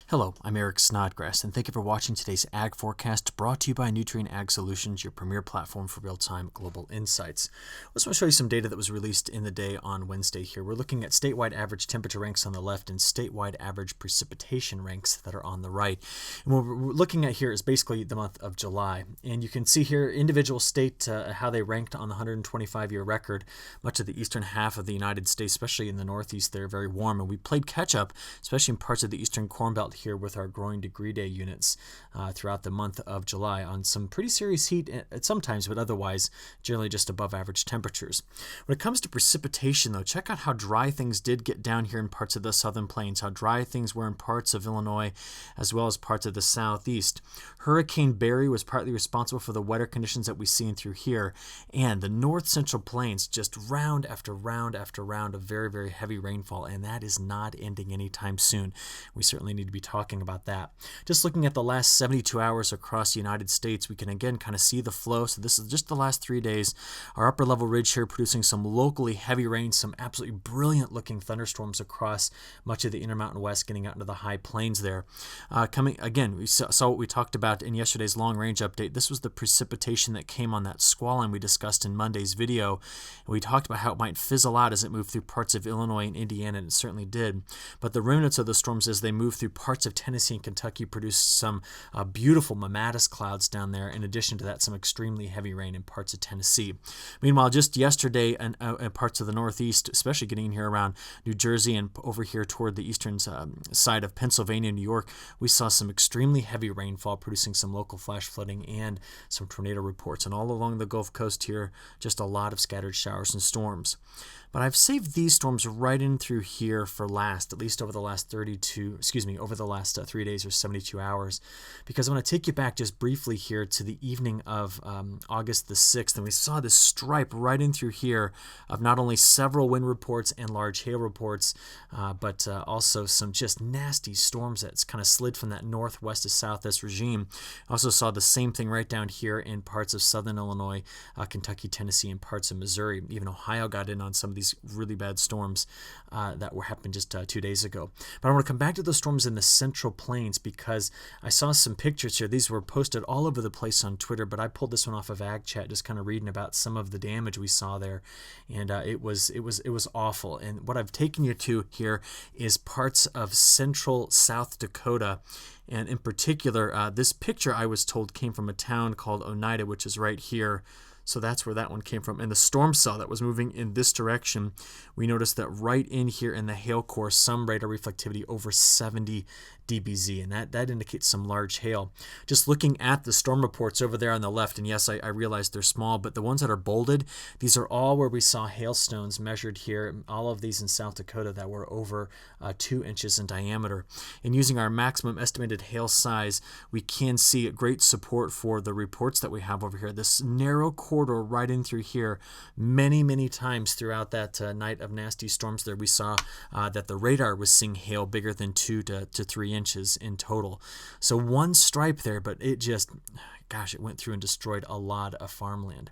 Hello, I'm Eric Snodgrass, and thank you for watching today's Ag Forecast, brought to you by Nutrien Ag Solutions, your premier platform for real-time global insights. I just want to show you some data that was released in the day on Wednesday here. We're looking at statewide average temperature ranks on the left and statewide average precipitation ranks that are on the right. And what we're looking at here is basically the month of July. And you can see here individual state how they ranked on the 125-year record. Much of the eastern half of the United States, especially in the Northeast, they're very warm. And we played catch-up, especially in parts of the eastern Corn Belt here with our growing degree day units throughout the month of July on some pretty serious heat at some times, but otherwise generally just above average temperatures. When it comes to precipitation, though, check out how dry things did get down here in parts of the southern plains, how dry things were in parts of Illinois as well as parts of the southeast. Hurricane Barry was partly responsible for the wetter conditions that we've seen through here, and the north central plains just round after round after round of very, very heavy rainfall, and that is not ending anytime soon. We certainly need to be talking about that. Just looking at the last 72 hours across the United States, we can again kind of see the flow. So this is just the last 3 days. Our upper level ridge here producing some locally heavy rain, some absolutely brilliant looking thunderstorms across much of the Intermountain West, getting out into the high plains there. Coming again, we saw what we talked about in yesterday's long range update. This was the precipitation that came on that squall line we discussed in Monday's video. And we talked about how it might fizzle out as it moved through parts of Illinois and Indiana, and it certainly did. But the remnants of the storms as they moved through parts of Tennessee and Kentucky produced some beautiful mammatus clouds down there. In addition to that, some extremely heavy rain in parts of Tennessee. Meanwhile, just yesterday in parts of the Northeast, especially getting in here around New Jersey and over here toward the eastern side of Pennsylvania and New York, we saw some extremely heavy rainfall producing some local flash flooding and some tornado reports. And all along the Gulf Coast here, just a lot of scattered showers and storms. But I've saved these storms right in through here for last, at least over the last 3 days or 72 hours, because I want to take you back just briefly here to the evening of August the 6th, and we saw this stripe right in through here of not only several wind reports and large hail reports, but also some just nasty storms that's kind of slid from that northwest to southwest regime. Also saw the same thing right down here in parts of southern Illinois, Kentucky, Tennessee, and parts of Missouri. Even Ohio got in on some of these really bad storms that were happening just 2 days ago. But I want to come back to those storms in the central plains because I saw some pictures here. These were posted all over the place on Twitter, but I pulled this one off of Ag Chat, just kind of reading about some of the damage we saw there, and it was awful. And what I've taken you to here is parts of central South Dakota. And in particular, this picture I was told came from a town called Oneida, which is right here. So that's where that one came from. And the storm cell that was moving in this direction, we noticed that right in here in the hail core, some radar reflectivity over 70 dBz, and that indicates some large hail. Just looking at the storm reports over there on the left, and yes, I realize they're small, but the ones that are bolded, these are all where we saw hailstones measured here, all of these in South Dakota that were over 2 inches in diameter. And using our maximum estimated hail size, we can see great support for the reports that we have over here. This narrow corridor right in through here, many, many times throughout that night of nasty storms there, we saw that the radar was seeing hail bigger than 2 to 3 inches in total. So one stripe there, but it just, gosh, it went through and destroyed a lot of farmland.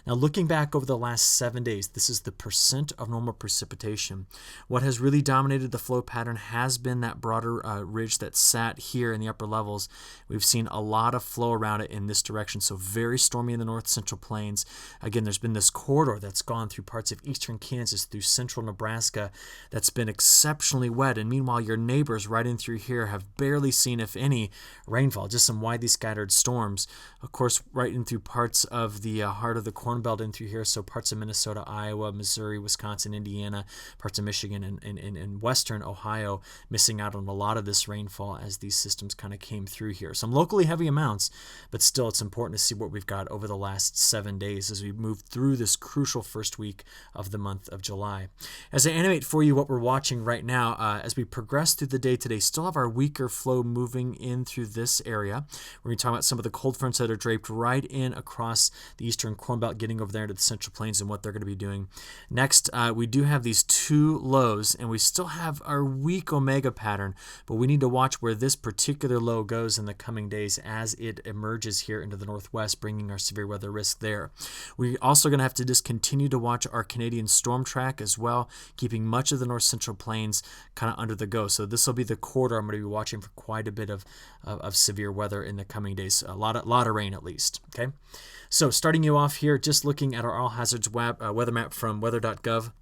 Now, looking back over the last 7 days, this is the percent of normal precipitation. What has really dominated the flow pattern has been that broader ridge that sat here in the upper levels. We've seen a lot of flow around it in this direction, so very stormy in the north central plains. Again, there's been this corridor that's gone through parts of eastern Kansas, through central Nebraska, that's been exceptionally wet. And meanwhile, your neighbors right in through here have barely seen, if any, rainfall, just some widely scattered storms. Of course, right in through parts of the heart of the Corn Belt in through here, so parts of Minnesota, Iowa, Missouri, Wisconsin, Indiana, parts of Michigan, and western Ohio missing out on a lot of this rainfall as these systems kind of came through here. Some locally heavy amounts, but still it's important to see what we've got over the last 7 days as we move through this crucial first week of the month of July. As I animate for you what we're watching right now, as we progress through the day today, still have our weaker flow moving in through this area. We're going to talk about some of the cold front fronts that are draped right in across the eastern Corn Belt, getting over there into the Central Plains and what they're going to be doing. Next, we do have these two lows, and we still have our weak omega pattern, but we need to watch where this particular low goes in the coming days as it emerges here into the northwest, bringing our severe weather risk there. We're also going to have to just continue to watch our Canadian storm track as well, keeping much of the north central plains kind of under the go. So this will be the quarter I'm going to be watching for quite a bit of severe weather in the coming days. A lot of rain at least. Okay, so starting you off here, just looking at our all hazards weather map from weather.gov.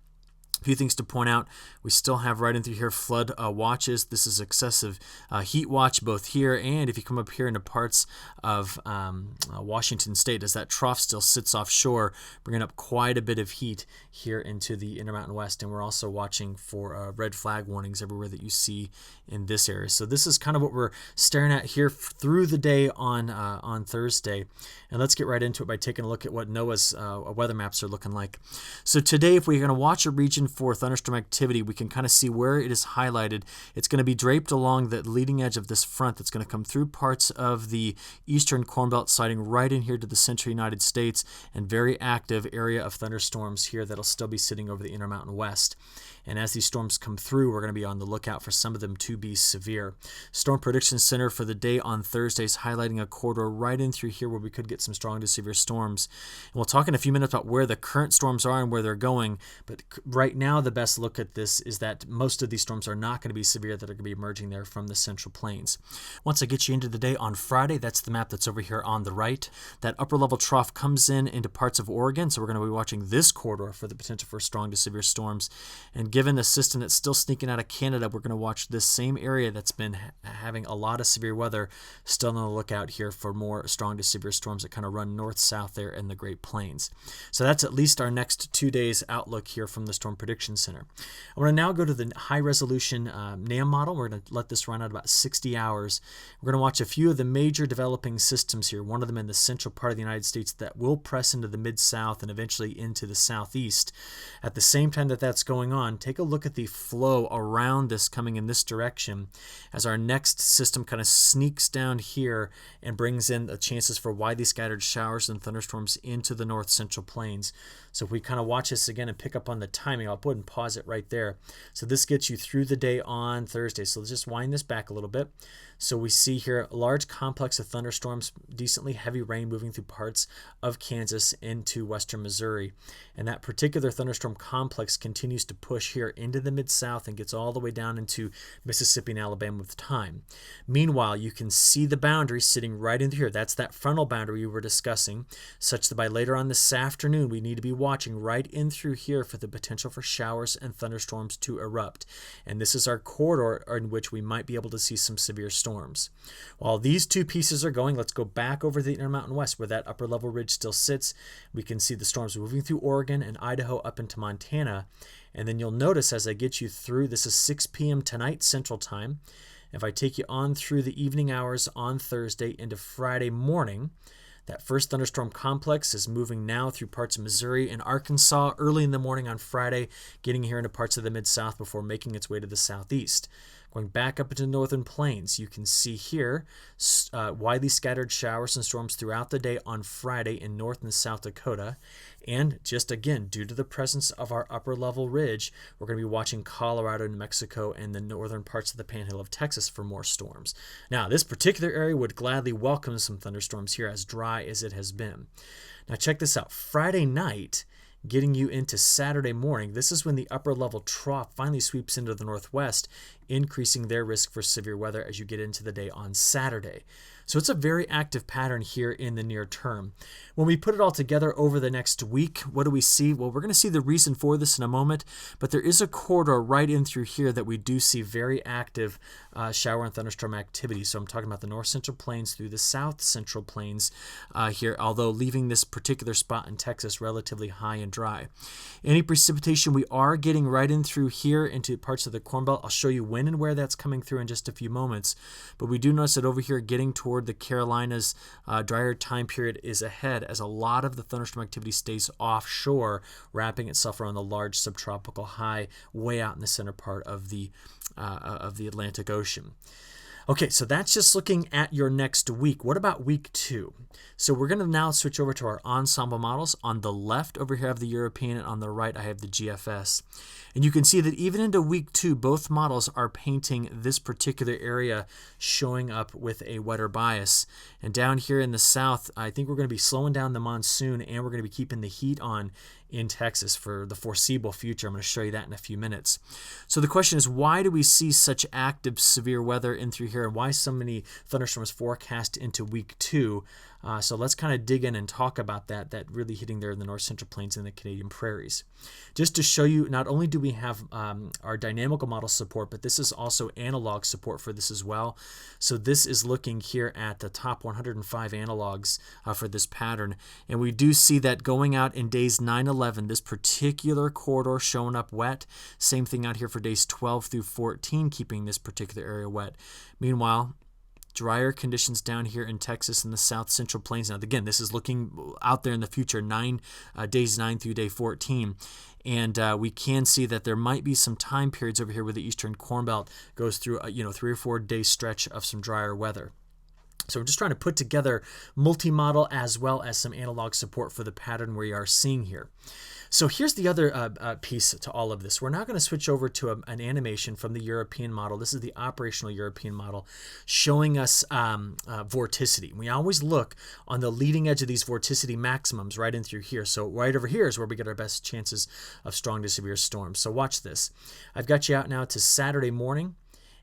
A few things to point out. We still have right in through here flood watches. This is excessive heat watch both here and if you come up here into parts of Washington State, as that trough still sits offshore, bringing up quite a bit of heat here into the Intermountain West. And we're also watching for red flag warnings everywhere that you see in this area. So this is kind of what we're staring at here through the day on Thursday. And let's get right into it by taking a look at what NOAA's weather maps are looking like. So today, if we're going to watch a region for thunderstorm activity, we can kind of see where it is highlighted. It's going to be draped along the leading edge of this front that's going to come through parts of the eastern Corn Belt, sliding right in here to the central United States, and very active area of thunderstorms here that'll still be sitting over the Intermountain West. And as these storms come through, we're going to be on the lookout for some of them to be severe. Storm Prediction Center for the day on Thursday is highlighting a corridor right in through here where we could get some strong to severe storms. And we'll talk in a few minutes about where the current storms are and where they're going. But right now, the best look at this is that most of these storms are not going to be severe that are going to be emerging there from the Central Plains. Once I get you into the day on Friday, that's the map that's over here on the right. That upper level trough comes in into parts of Oregon. So we're going to be watching this corridor for the potential for strong to severe storms. And given the system that's still sneaking out of Canada, we're going to watch this same area that's been having a lot of severe weather still on the lookout here for more strong to severe storms that kind of run north-south there in the Great Plains. So that's at least our next 2 days outlook here from the Storm Prediction Center. I want to now go to the high-resolution NAM model. We're going to let this run out about 60 hours. We're going to watch a few of the major developing systems here, one of them in the central part of the United States that will press into the mid-south and eventually into the southeast. At the same time that that's going on, take a look at the flow around this coming in this direction as our next system kind of sneaks down here and brings in the chances for widely scattered showers and thunderstorms into the north central plains. So if we kind of watch this again and pick up on the timing, I'll go ahead and pause it right there. So this gets you through the day on Thursday. So let's just wind this back a little bit. So we see here a large complex of thunderstorms, decently heavy rain moving through parts of Kansas into western Missouri. And that particular thunderstorm complex continues to push here into the mid-south and gets all the way down into Mississippi and Alabama with time. Meanwhile, you can see the boundary sitting right in here. That's that frontal boundary we were discussing, such that by later on this afternoon, we need to be watching right in through here for the potential for showers and thunderstorms to erupt. And this is our corridor in which we might be able to see some severe storms. While these two pieces are going, let's go back over the Intermountain West where that upper level ridge still sits. We can see the storms moving through Oregon and Idaho up into Montana. And then you'll notice as I get you through, this is 6 p.m. tonight Central Time. If I take you on through the evening hours on Thursday into Friday morning, that first thunderstorm complex is moving now through parts of Missouri and Arkansas early in the morning on Friday, getting here into parts of the mid-south before making its way to the southeast. Going back up into the northern plains, you can see here widely scattered showers and storms throughout the day on Friday in North and South Dakota. And just again, due to the presence of our upper level ridge, we're going to be watching Colorado, New Mexico, and the northern parts of the Panhandle of Texas for more storms. Now, this particular area would gladly welcome some thunderstorms here, as dry as it has been. Now, check this out. Friday night, getting you into Saturday morning, this is when the upper level trough finally sweeps into the northwest, increasing their risk for severe weather as you get into the day on Saturday. So it's a very active pattern here in the near term. When we put it all together over the next week, what do we see? Well, we're going to see the reason for this in a moment, but there is a corridor right in through here that we do see very active shower and thunderstorm activity. So I'm talking about the north central plains through the south central plains here, although leaving this particular spot in Texas relatively high and dry. Any precipitation we are getting right in through here into parts of the Corn Belt. I'll show you when and where that's coming through in just a few moments, but we do notice that over here getting toward the Carolinas, drier time period is ahead as a lot of the thunderstorm activity stays offshore, wrapping itself around the large subtropical high way out in the center part of the Atlantic Ocean. Okay, so that's just looking at your next week. What about week 2? So we're going to now switch over to our ensemble models. On the left over here I have the European, and on the right I have the GFS. And you can see that even into week 2, both models are painting this particular area showing up with a wetter bias. And down here in the south, I think we're going to be slowing down the monsoon, and we're going to be keeping the heat on in Texas for the foreseeable future. I'm going to show you that in a few minutes. So the question is, why do we see such active severe weather in through here, and why so many thunderstorms forecast into week 2? So let's kind of dig in and talk about that really hitting there in the north central plains and the Canadian prairies. Just to show you, not only do we have our dynamical model support, but this is also analog support for this as well. So this is looking here at the top 105 analogs for this pattern. And we do see that going out in days 9-11, this particular corridor showing up wet. Same thing out here for days 12 through 14, keeping this particular area wet. Meanwhile, drier conditions down here in Texas and the south central plains. Now, again, this is looking out there in the future, days 9 through day 14. And we can see that there might be some time periods over here where the eastern Corn Belt goes through a 3 or 4 day stretch of some drier weather. So we're just trying to put together multi-model as well as some analog support for the pattern we are seeing here. So here's the other piece to all of this. We're now going to switch over to an animation from the European model. This is the operational European model showing us vorticity. We always look on the leading edge of these vorticity maximums right in through here. So right over here is where we get our best chances of strong to severe storms. So watch this. I've got you out now to Saturday morning.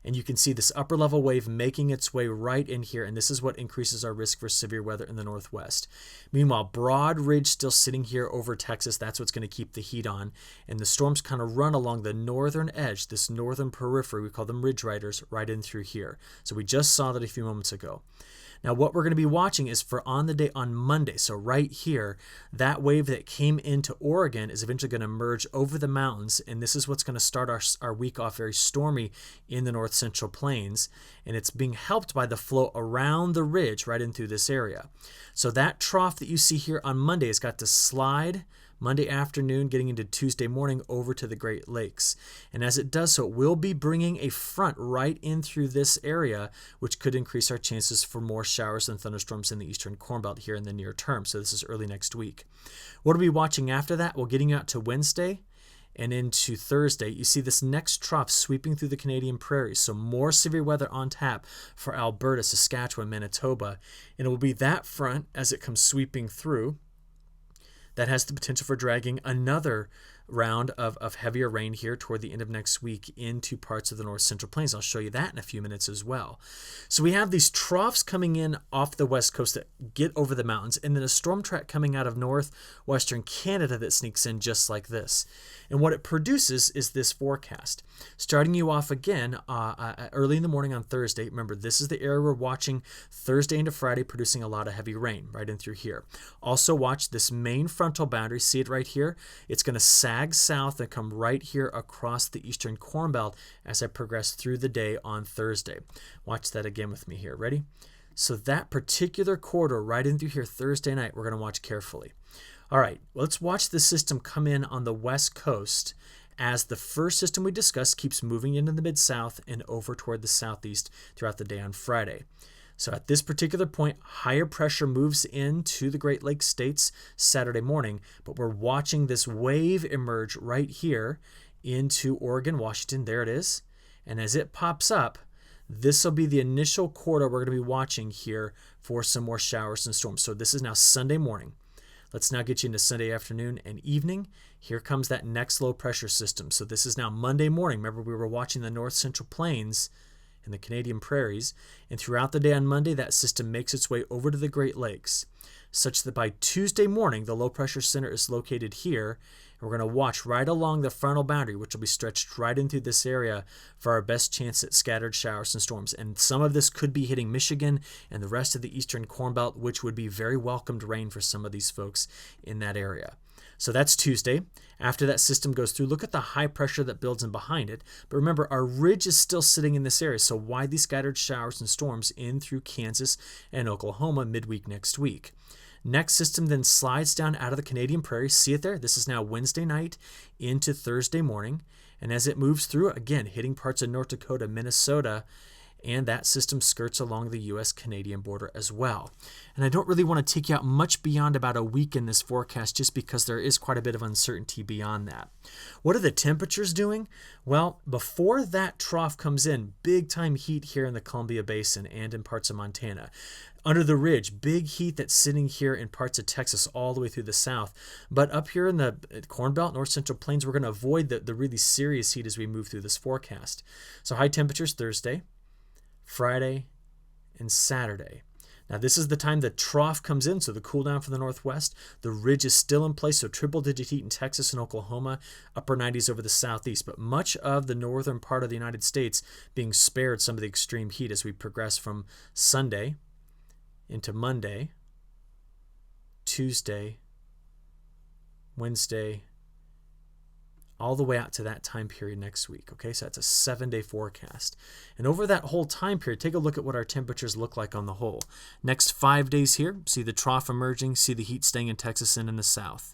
And you can see this upper level wave making its way right in here, and this is what increases our risk for severe weather in the northwest. Meanwhile, broad ridge still sitting here over Texas. That's what's going to keep the heat on. And the storms kind of run along the northern edge, this northern periphery. We call them ridge riders, right in through here. So we just saw that a few moments ago. Now what we're going to be watching is for on the day on Monday. So right here, that wave that came into Oregon is eventually going to merge over the mountains, and this is what's going to start our week off very stormy in the north central plains, and it's being helped by the flow around the ridge right in through this area. So that trough that you see here on Monday has got to slide Monday afternoon, getting into Tuesday morning over to the Great Lakes. And as it does so, it will be bringing a front right in through this area, which could increase our chances for more showers and thunderstorms in the eastern Corn Belt here in the near term. So this is early next week. What are we watching after that? Well, getting out to Wednesday and into Thursday, you see this next trough sweeping through the Canadian prairies. So more severe weather on tap for Alberta, Saskatchewan, Manitoba. And it will be that front as it comes sweeping through that has the potential for dragging another round of heavier rain here toward the end of next week into parts of the north central plains. I'll show you that in a few minutes as well. So we have these troughs coming in off the west coast that get over the mountains, and then a storm track coming out of northwestern Canada that sneaks in just like this. And what it produces is this forecast. Starting you off again early in the morning on Thursday. Remember, this is the area we're watching Thursday into Friday, producing a lot of heavy rain right in through here. Also watch this main frontal boundary. See it right here? It's going to sag south and come right here across the eastern Corn Belt as I progress through the day on Thursday. Watch that again with me here. Ready? So that particular corridor right in through here Thursday night, we're going to watch carefully. All right, let's watch the system come in on the west coast as the first system we discussed keeps moving into the mid-south and over toward the southeast throughout the day on Friday. So at this particular point, higher pressure moves into the Great Lakes states Saturday morning, but we're watching this wave emerge right here into Oregon, Washington. There it is. And as it pops up, this will be the initial corridor we're going to be watching here for some more showers and storms. So this is now Sunday morning. Let's now get you into Sunday afternoon and evening. Here comes that next low pressure system. So this is now Monday morning. Remember, we were watching the north central plains in the Canadian prairies, and throughout the day on Monday, that system makes its way over to the Great Lakes, such that by Tuesday morning, the low pressure center is located here, and we're going to watch right along the frontal boundary, which will be stretched right into this area for our best chance at scattered showers and storms. And some of this could be hitting Michigan and the rest of the eastern Corn Belt, which would be very welcomed rain for some of these folks in that area. So that's Tuesday. After that system goes through, look at the high pressure that builds in behind it. But remember, our ridge is still sitting in this area, so widely scattered showers and storms in through Kansas and Oklahoma midweek next week. Next system then slides down out of the Canadian prairie. See it there? This is now Wednesday night into Thursday morning. And as it moves through, again, hitting parts of North Dakota, Minnesota, and that system skirts along the U.S.-Canadian border as well. And I don't really want to take you out much beyond about a week in this forecast just because there is quite a bit of uncertainty beyond that. What are the temperatures doing? Well, before that trough comes in, big time heat here in the Columbia Basin and in parts of Montana. Under the ridge, big heat that's sitting here in parts of Texas all the way through the south. But up here in the Corn Belt, North Central Plains, we're going to avoid the really serious heat as we move through this forecast. So high temperatures Thursday, Friday, and Saturday. Now this is the time the trough comes in, so the cool down from the northwest. The ridge is still in place, so triple-digit heat in Texas and Oklahoma, upper 90s over the southeast. But much of the northern part of the United States being spared some of the extreme heat as we progress from Sunday into Monday, Tuesday, Wednesday, all the way out to that time period next week. Okay, so that's a 7-day forecast. And over that whole time period, take a look at what our temperatures look like on the whole. Next 5 days here, see the trough emerging, see the heat staying in Texas and in the south.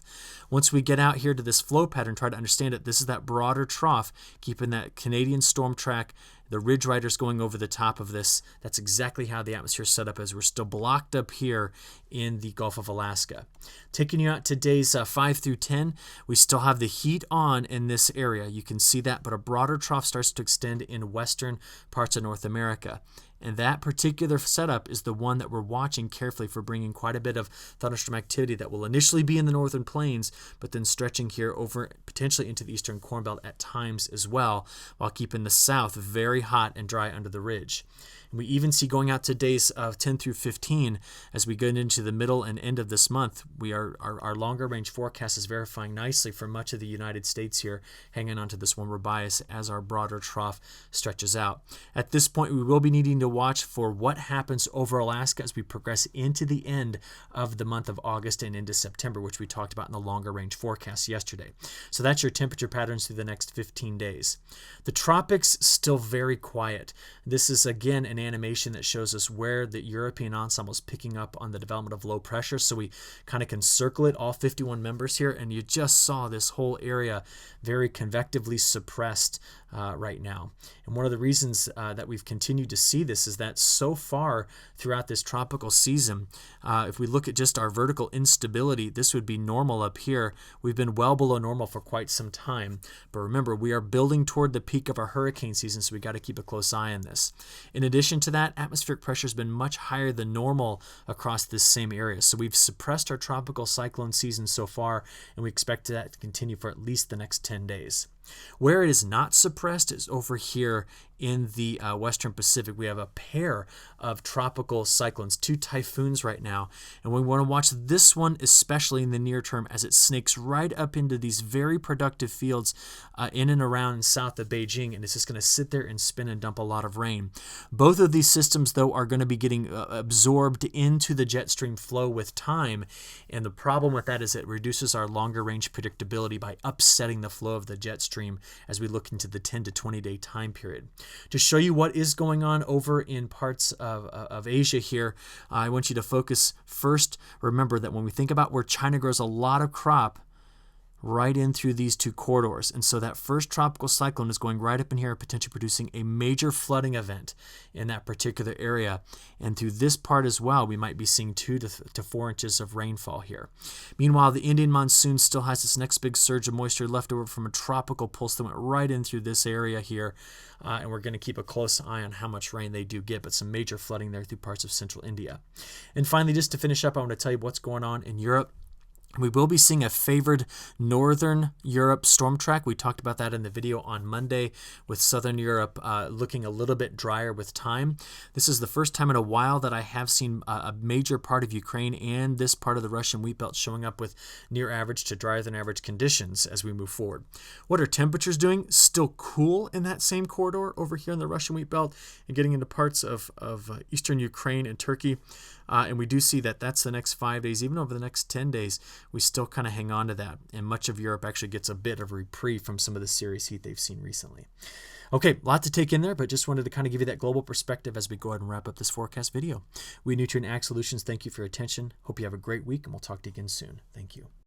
Once we get out here to this flow pattern, try to understand it. This is that broader trough, keeping that Canadian storm track, the ridge riders going over the top of this. That's exactly how the atmosphere is set up as we're still blocked up here in the Gulf of Alaska. Taking you out to days 5 through 10, we still have the heat on in this area. You can see that, but a broader trough starts to extend in western parts of North America. And that particular setup is the one that we're watching carefully for bringing quite a bit of thunderstorm activity that will initially be in the northern plains, but then stretching here over potentially into the eastern Corn Belt at times as well, while keeping the south very hot and dry under the ridge. And we even see going out to days of 10 through 15 as we get into the middle and end of this month. Our longer range forecast is verifying nicely for much of the United States here, hanging on to this warmer bias as our broader trough stretches out. At this point, we will be needing to watch for what happens over Alaska as we progress into the end of the month of August and into September, which we talked about in the longer range forecast yesterday. So that's your temperature patterns through the next 15 days. The tropics still very quiet. This is again an animation that shows us where the European ensemble is picking up on the development of low pressure. So we kind of can circle it, all 51 members here, and you just saw this whole area very convectively suppressed right now. And one of the reasons that we've continued to see this is that so far throughout this tropical season, if we look at just our vertical instability, this would be normal up here. We've been well below normal for quite some time. But remember, we are building toward the peak of our hurricane season, so we got to keep a close eye on this. In addition to that, atmospheric pressure has been much higher than normal across this same area. So we've suppressed our tropical cyclone season so far, and we expect that to continue for at least the next 10 days. Where it is not suppressed is over here in the Western Pacific. We have a pair of tropical cyclones, 2 typhoons right now, and we want to watch this one especially in the near term as it snakes right up into these very productive fields in and around south of Beijing, and it's just going to sit there and spin and dump a lot of rain. Both of these systems, though, are going to be getting absorbed into the jet stream flow with time, and the problem with that is it reduces our longer range predictability by upsetting the flow of the jet stream as we look into the 10 to 20 day time period. To show you what is going on over in parts of Asia here, I want you to focus first. Remember that when we think about where China grows a lot of crop, right in through these 2 corridors. And so that first tropical cyclone is going right up in here, potentially producing a major flooding event in that particular area. And through this part as well, we might be seeing 2 to 4 inches of rainfall here. Meanwhile, the Indian monsoon still has this next big surge of moisture left over from a tropical pulse that went right in through this area here. And we're going to keep a close eye on how much rain they do get, but some major flooding there through parts of central India. And finally, just to finish up, I want to tell you what's going on in Europe. We will be seeing a favored Northern Europe storm track. We talked about that in the video on Monday, with Southern Europe looking a little bit drier with time. This is the first time in a while that I have seen a major part of Ukraine and this part of the Russian wheat belt showing up with near average to drier than average conditions as we move forward. What are temperatures doing? Still cool in that same corridor over here in the Russian wheat belt and getting into parts of eastern Ukraine and Turkey. And we do see that that's the next 5 days. Even over the next 10 days, we still kind of hang on to that. And much of Europe actually gets a bit of a reprieve from some of the serious heat they've seen recently. Okay, a lot to take in there, but just wanted to kind of give you that global perspective as we go ahead and wrap up this forecast video. We Nutrien Ag Solutions, thank you for your attention. Hope you have a great week, and we'll talk to you again soon. Thank you.